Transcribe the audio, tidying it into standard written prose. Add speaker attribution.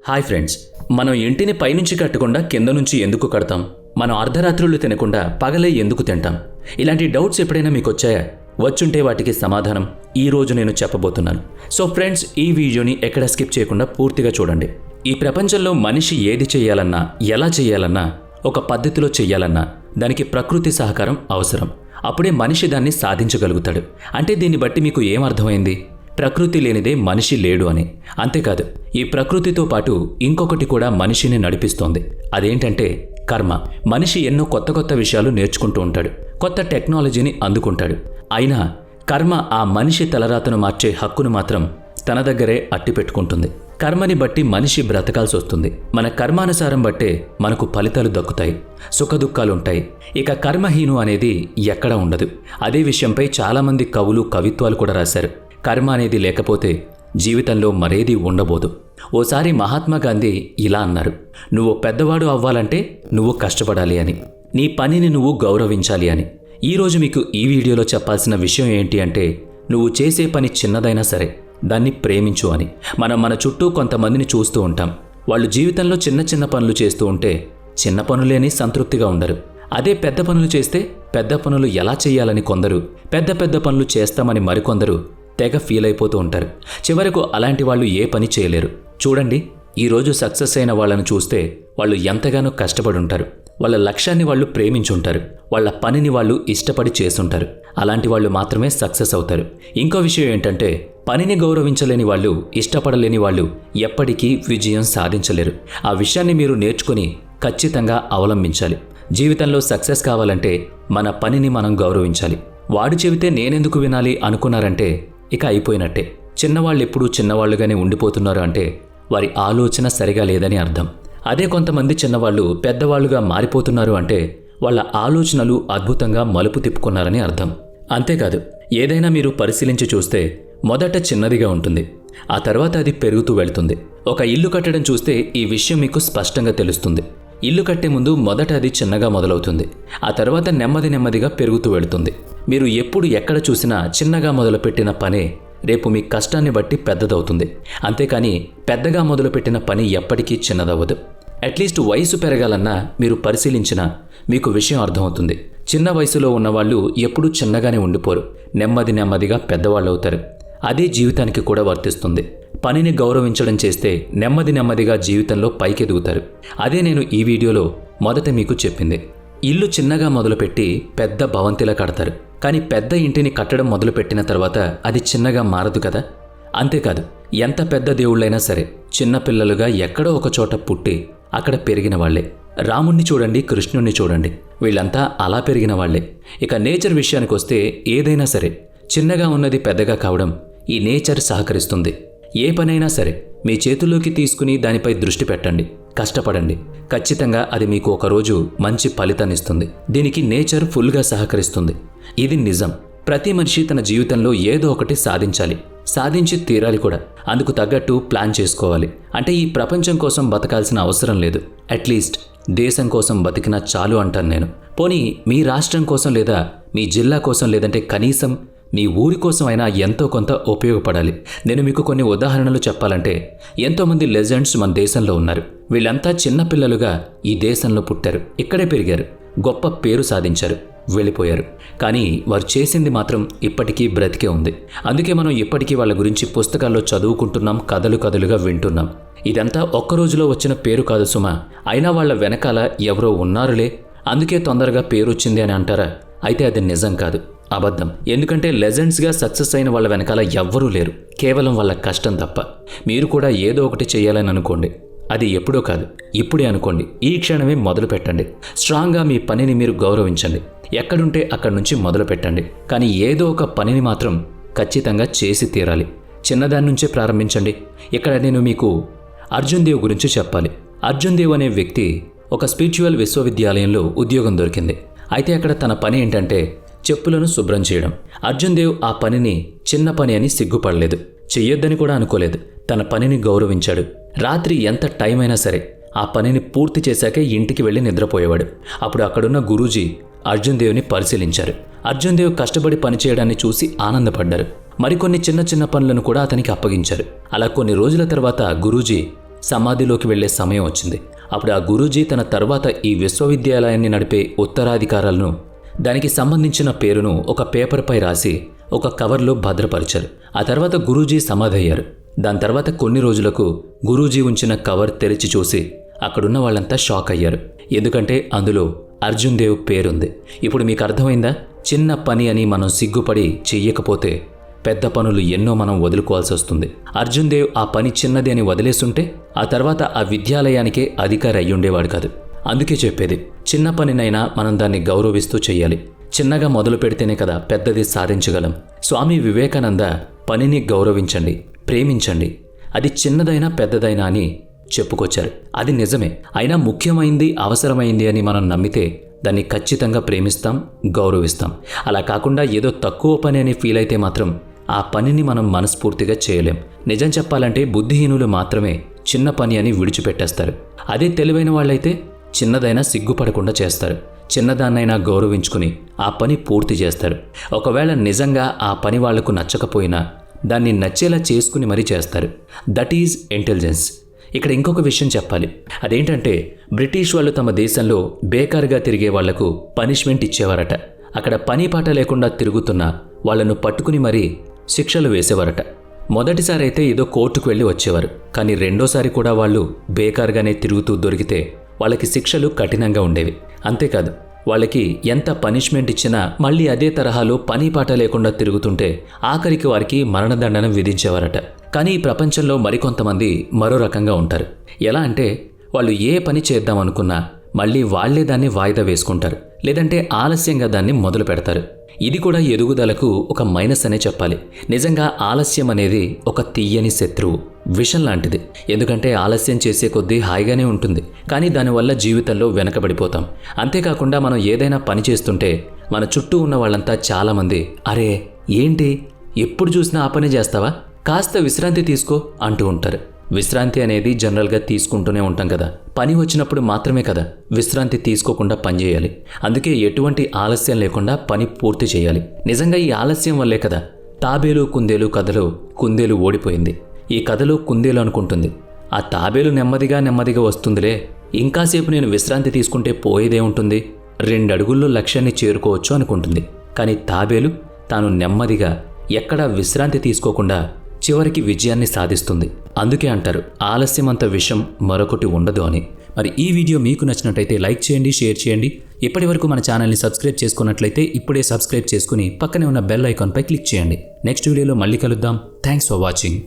Speaker 1: Hi friends, మనం ఇంటిని పైనుంచి కట్టకుండా కింద నుంచి ఎందుకు కడతాం? మనం అర్ధరాత్రులు తినకుండా పగలే ఎందుకు తింటాం? ఇలాంటి డౌట్స్ ఎప్పుడైనా మీకు వచ్చాయా? వచ్చుంటే వాటికి సమాధానం ఈ రోజు నేను చెప్పబోతున్నాను. సో ఫ్రెండ్స్, ఈ వీడియోని ఎక్కడ స్కిప్ చేయకుండా పూర్తిగా చూడండి. ఈ ప్రపంచంలో మనిషి ఏది చేయాలన్నా, ఎలా చేయాలన్నా, ఒక పద్ధతిలో చేయాలన్నా దానికి ప్రకృతి సహకారం అవసరం. అప్పుడే మనిషి దాన్ని సాధించగలుగుతాడు. అంటే దీన్ని బట్టి మీకు ఏం అర్థమైంది? ప్రకృతి లేనిదే మనిషి లేడు అని. అంతేకాదు, ఈ ప్రకృతితో పాటు ఇంకొకటి కూడా మనిషిని నడిపిస్తోంది. అదేంటంటే కర్మ. మనిషి ఎన్నో కొత్త కొత్త విషయాలు నేర్చుకుంటూ ఉంటాడు, కొత్త టెక్నాలజీని అందుకుంటాడు. అయినా కర్మ ఆ మనిషి తలరాతను మార్చే హక్కును మాత్రం తన దగ్గరే అట్టి పెట్టుకుంటుంది. కర్మని బట్టి మనిషి బ్రతకాల్సి వస్తుంది. మన కర్మానుసారం బట్టే మనకు ఫలితాలు దక్కుతాయి, సుఖదుఖాలుంటాయి. ఇక కర్మహీను అనేది ఎక్కడా ఉండదు. అదే విషయంపై చాలామంది కవులు కవిత్వాలు కూడా రాశారు. కర్మ అనేది లేకపోతే జీవితంలో మరేదీ ఉండబోదు. ఓసారి మహాత్మా గాంధీ ఇలా అన్నారు: నువ్వు పెద్దవాడు అవ్వాలంటే నువ్వు కష్టపడాలి అని, నీ పనిని నువ్వు గౌరవించాలి అని. ఈరోజు మీకు ఈ వీడియోలో చెప్పాల్సిన విషయం ఏంటి అంటే, నువ్వు చేసే పని చిన్నదైనా సరే దాన్ని ప్రేమించు అని. మనం మన చుట్టూ కొంతమందిని చూస్తూ ఉంటాం. వాళ్ళు జీవితంలో చిన్న చిన్న పనులు చేస్తూ ఉంటే చిన్న పనులేని సంతృప్తిగా ఉండరు. అదే పెద్ద పనులు చేస్తే పెద్ద పనులు ఎలా చేయాలని కొందరు, పెద్ద పెద్ద పనులు చేస్తామని మరికొందరు తెగ ఫీల్ అయిపోతూ ఉంటారు. చివరకు అలాంటి వాళ్ళు ఏ పని చేయలేరు. చూడండి, ఈరోజు సక్సెస్ అయిన వాళ్ళను చూస్తే వాళ్ళు ఎంతగానో కష్టపడి ఉంటారు. వాళ్ళ లక్ష్యాన్ని వాళ్ళు ప్రేమించుంటారు, వాళ్ళ పనిని వాళ్ళు ఇష్టపడి చేస్తుంటారు. అలాంటి వాళ్ళు మాత్రమే సక్సెస్ అవుతారు. ఇంకో విషయం ఏంటంటే, పనిని గౌరవించలేని వాళ్ళు, ఇష్టపడలేని వాళ్ళు ఎప్పటికీ విజయం సాధించలేరు. ఆ విషయాన్ని మీరు నేర్చుకుని ఖచ్చితంగా అవలంబించాలి. జీవితంలో సక్సెస్ కావాలంటే మన పనిని మనం గౌరవించాలి. వాడు చెబితే నేనెందుకు వినాలి అనుకున్నారంటే ఇక అయిపోయినట్టే. చిన్నవాళ్ళు ఎప్పుడూ చిన్నవాళ్లుగానే ఉండిపోతున్నారు అంటే వారి ఆలోచన సరిగా లేదని అర్థం. అదే కొంతమంది చిన్నవాళ్ళు పెద్దవాళ్లుగా మారిపోతున్నారు అంటే వాళ్ళ ఆలోచనలు అద్భుతంగా మలుపు తిప్పుకున్నారని అర్థం. అంతేకాదు, ఏదైనా మీరు పరిశీలించి చూస్తే మొదట చిన్నదిగా ఉంటుంది, ఆ తర్వాత అది పెరుగుతూ వెళ్తుంది. ఒక ఇల్లు కట్టడం చూస్తే ఈ విషయం మీకు స్పష్టంగా తెలుస్తుంది. ఇల్లు కట్టే ముందు మొదట అది చిన్నగా మొదలవుతుంది, ఆ తర్వాత నెమ్మదిగా పెరుగుతూ వెళుతుంది. మీరు ఎప్పుడు ఎక్కడ చూసినా చిన్నగా మొదలుపెట్టిన పనే రేపు మీ కష్టాన్ని బట్టి పెద్దదవుతుంది. అంతేకాని పెద్దగా మొదలుపెట్టిన పని ఎప్పటికీ చిన్నదవ్వదు. అట్లీస్ట్ వయసు పెరగాలన్నా మీరు పరిశీలించినా మీకు విషయం అర్థమవుతుంది. చిన్న వయసులో ఉన్నవాళ్ళు ఎప్పుడూ చిన్నగానే ఉండిపోరు, నెమ్మదిగా పెద్దవాళ్ళు అవుతారు. అదే జీవితానికి కూడా వర్తిస్తుంది. పనిని గౌరవించడం చేస్తే నెమ్మదిగా జీవితంలో పైకెదుగుతారు. అదే నేను ఈ వీడియోలో మొదట మీకు చెప్పింది. ఇల్లు చిన్నగా మొదలుపెట్టి పెద్ద భవంతిలా కడతారు, కానీ పెద్ద ఇంటిని కట్టడం మొదలుపెట్టిన తర్వాత అది చిన్నగా మారదు కదా. అంతేకాదు, ఎంత పెద్ద దేవుళ్ళైనా సరే చిన్నపిల్లలుగా ఎక్కడో ఒక చోట పుట్టి అక్కడ పెరిగిన వాళ్లే. రాముణ్ణి చూడండి, కృష్ణుణ్ణి చూడండి, వీళ్ళంతా అలా పెరిగిన వాళ్లే. ఇక నేచర్ విషయానికి వస్తే ఏదైనా సరే చిన్నగా ఉన్నది పెద్దగా కావడం ఈ నేచర్ సహకరిస్తుంది. ఏ పనైనా సరే మీ చేతుల్లోకి తీసుకుని దానిపై దృష్టి పెట్టండి, కష్టపడండి. ఖచ్చితంగా అది మీకు ఒకరోజు మంచి ఫలితాన్నిస్తుంది. దీనికి నేచర్ ఫుల్గా సహకరిస్తుంది. ఇది నిజం. ప్రతి మనిషి తన జీవితంలో ఏదో ఒకటి సాధించాలి, సాధించి తీరాలి కూడా. అందుకు తగ్గట్టు ప్లాన్ చేసుకోవాలి. అంటే ఈ ప్రపంచం కోసం బతకాల్సిన అవసరం లేదు, అట్లీస్ట్ దేశం కోసం బతికినా చాలు అంటాను నేను. పోనీ మీ రాష్ట్రం కోసం, లేదా మీ జిల్లా కోసం, లేదంటే కనీసం మీ ఊరి కోసం అయినా ఎంతో కొంత ఉపయోగపడాలి. నేను మీకు కొన్ని ఉదాహరణలు చెప్పాలంటే, ఎంతోమంది లెజెండ్స్ మన దేశంలో ఉన్నారు. వీళ్ళంతా చిన్నపిల్లలుగా ఈ దేశంలో పుట్టారు, ఇక్కడే పెరిగారు, గొప్ప పేరు సాధించారు, వెళ్ళిపోయారు. కానీ వారు చేసింది మాత్రం ఇప్పటికీ బ్రతికే ఉంది. అందుకే మనం ఇప్పటికీ వాళ్ళ గురించి పుస్తకాల్లో చదువుకుంటున్నాం, కథలుగా వింటున్నాం. ఇదంతా ఒక్క రోజులో వచ్చిన పేరు కాదు సుమా. అయినా వాళ్ళ వెనకాల ఎవరో ఉన్నారులే, అందుకే తొందరగా పేరు వచ్చింది అని అంటారా? అయితే అది నిజం కాదు, అబద్ధం. ఎందుకంటే లెజెండ్స్గా సక్సెస్ అయిన వాళ్ళ వెనకాల ఎవ్వరూ లేరు, కేవలం వాళ్ళ కష్టం తప్ప. మీరు కూడా ఏదో ఒకటి చేయాలని అనుకోండి, అది ఎప్పుడో కాదు, ఇప్పుడే అనుకోండి. ఈ క్షణమే మొదలు పెట్టండి. స్ట్రాంగ్గా మీ పనిని మీరు గౌరవించండి. ఎక్కడుంటే అక్కడి నుంచి మొదలు పెట్టండి. కానీ ఏదో ఒక పనిని మాత్రం ఖచ్చితంగా చేసి తీరాలి. చిన్నదాని నుంచే ప్రారంభించండి. ఇక్కడ నేను మీకు అర్జున్ దేవ్ గురించి చెప్పాలి. అర్జున్ దేవ్ అనే వ్యక్తి ఒక స్పిరిచువల్ విశ్వవిద్యాలయంలో ఉద్యోగం దొరికింది. అయితే అక్కడ తన పని ఏంటంటే చెప్పులను శుభ్రం చేయడం. అర్జున్ దేవ్ ఆ పనిని చిన్న పని అని సిగ్గుపడలేదు, చెయ్యొద్దని కూడా అనుకోలేదు. తన పనిని గౌరవించాడు. రాత్రి ఎంత టైం అయినా సరే ఆ పనిని పూర్తి చేశాకే ఇంటికి వెళ్ళి నిద్రపోయేవాడు. అప్పుడు అక్కడున్న గురూజీ అర్జున్ దేవ్ని పరిశీలించారు. అర్జున్ దేవ్ కష్టపడి పనిచేయడాన్ని చూసి ఆనందపడ్డారు. మరికొన్ని చిన్న పనులను కూడా అతనికి అప్పగించారు. అలా కొన్ని రోజుల తర్వాత గురూజీ సమాధిలోకి వెళ్లే సమయం వచ్చింది. అప్పుడు ఆ గురూజీ తన తర్వాత ఈ విశ్వవిద్యాలయాన్ని నడిపే ఉత్తరాధికారాలను, దానికి సంబంధించిన పేరును ఒక పేపర్పై రాసి ఒక కవర్లో భద్రపరిచారు. ఆ తర్వాత గురూజీ సమాధయ్యారు. దాని తర్వాత కొన్ని రోజులకు గురూజీ ఉంచిన కవర్ తెరిచి చూసి అక్కడున్న వాళ్ళంతా షాక్ అయ్యారు. ఎందుకంటే అందులో అర్జున్ దేవ్ పేరుంది. ఇప్పుడు మీకు అర్థమైందా? చిన్న పని అని మనం సిగ్గుపడి చెయ్యకపోతే పెద్ద పనులు ఎన్నో మనం వదులుకోవాల్సి వస్తుంది. అర్జున్ దేవ్ ఆ పని చిన్నది అని వదిలేస్తుంటే ఆ తర్వాత ఆ విద్యాలయానికే అధికారి అయ్యుండేవాడు కాదు. అందుకే చెప్పేది, చిన్న పనినైనా మనం దాన్ని గౌరవిస్తూ చెయ్యాలి. చిన్నగా మొదలు పెడితేనే కదా పెద్దది సాధించగలం. స్వామి వివేకానంద పనిని గౌరవించండి, ప్రేమించండి, అది చిన్నదైనా పెద్దదైనా అని చెప్పుకొచ్చారు. అది నిజమే. అయినా ముఖ్యమైంది, అవసరమైంది అని మనం నమ్మితే దాన్ని ఖచ్చితంగా ప్రేమిస్తాం, గౌరవిస్తాం. అలా కాకుండా ఏదో తక్కువ పని అని ఫీల్ అయితే మాత్రం ఆ పనిని మనం మనస్ఫూర్తిగా చేయలేం. నిజం చెప్పాలంటే బుద్ధిహీనులు మాత్రమే చిన్న పని అని విడిచిపెట్టేస్తారు. అదే తెలివైన వాళ్ళైతే చిన్నదైనా సిగ్గుపడకుండా చేస్తారు. చిన్నదాన్నైనా గౌరవించుకుని ఆ పని పూర్తి చేస్తారు. ఒకవేళ నిజంగా ఆ పని వాళ్లకు నచ్చకపోయినా దాన్ని నచ్చేలా చేసుకుని మరీ చేస్తారు. That is intelligence. ఇక్కడ ఇంకొక విషయం చెప్పాలి. అదేంటంటే బ్రిటిష్ వాళ్ళు తమ దేశంలో బేకారుగా తిరిగే వాళ్లకు పనిష్మెంట్ ఇచ్చేవారట. అక్కడ పని పాట లేకుండా తిరుగుతున్న వాళ్లను పట్టుకుని మరీ శిక్షలు వేసేవారట. మొదటిసారి అయితే ఏదో కోర్టుకు వెళ్ళి వచ్చేవారు. కానీ రెండోసారి కూడా వాళ్ళు బేకారుగానే తిరుగుతూ దొరికితే వాళ్ళకి శిక్షలు కఠినంగా ఉండేవి. అంతేకాదు, వాళ్ళకి ఎంత పనిష్మెంట్ ఇచ్చినా మళ్ళీ అదే తరహాలో పని పాట లేకుండా తిరుగుతుంటే ఆఖరికి వారికి మరణదండన విధించేవారట. కానీ ఈ ప్రపంచంలో మరికొంతమంది మరో రకంగా ఉంటారు. ఎలా అంటే వాళ్ళు ఏ పని చేద్దామనుకున్నా మళ్ళీ వాళ్లే దాన్ని వాయిదా వేసుకుంటారు, లేదంటే ఆలస్యంగా దాన్ని మొదలు పెడతారు. ఇది కూడా ఎదుగుదలకు ఒక మైనస్ అనే చెప్పాలి. నిజంగా ఆలస్యం అనేది ఒక తీయని శత్రువు, విషం లాంటిది. ఎందుకంటే ఆలస్యం చేసే కొద్దీ హాయిగానే ఉంటుంది, కానీ దానివల్ల జీవితంలో వెనకబడిపోతాం. అంతేకాకుండా మనం ఏదైనా పని చేస్తుంటే మన చుట్టూ ఉన్న వాళ్ళంతా చాలామంది, అరే ఏంటి ఎప్పుడు చూసినా ఆ పని చేస్తావా, కాస్త విశ్రాంతి తీసుకో అంటూ ఉంటారు. విశ్రాంతి అనేది జనరల్గా తీసుకుంటూనే ఉంటాం కదా, పని వచ్చినప్పుడు మాత్రమే కదా విశ్రాంతి తీసుకోకుండా పనిచేయాలి. అందుకే ఎటువంటి ఆలస్యం లేకుండా పని పూర్తి చేయాలి. నిజంగా ఈ ఆలస్యం వల్లే కదా తాబేలు కుందేలు కథలో కుందేలు ఓడిపోయింది. ఈ కథలో కుందేలు అనుకుంటుంది, ఆ తాబేలు నెమ్మదిగా వస్తుందిలే, ఇంకాసేపు నేను విశ్రాంతి తీసుకుంటే పోయేదే ఉంటుంది, 2 అడుగుల్లో లక్ష్యాన్ని చేరుకోవచ్చు అనుకుంటుంది. కానీ తాబేలు తాను నెమ్మదిగా ఎక్కడా విశ్రాంతి తీసుకోకుండా చివరికి విజయాన్ని సాధిస్తుంది. అందుకే అంటారు ఆలస్యమంత విషయం మరొకటి ఉండదు అని. మరి ఈ వీడియో మీకు నచ్చినట్లయితే లైక్ చేయండి, షేర్ చేయండి. ఇప్పటి వరకు మన ఛానల్ని సబ్స్క్రైబ్ చేసుకున్నట్లయితే ఇప్పుడే సబ్స్క్రైబ్ చేసుకుని పక్కనే ఉన్న బెల్ ఐకాన్పై క్లిక్ చేయండి. నెక్స్ట్ వీడియోలో మళ్ళీ కలుద్దాం. Thanks for watching.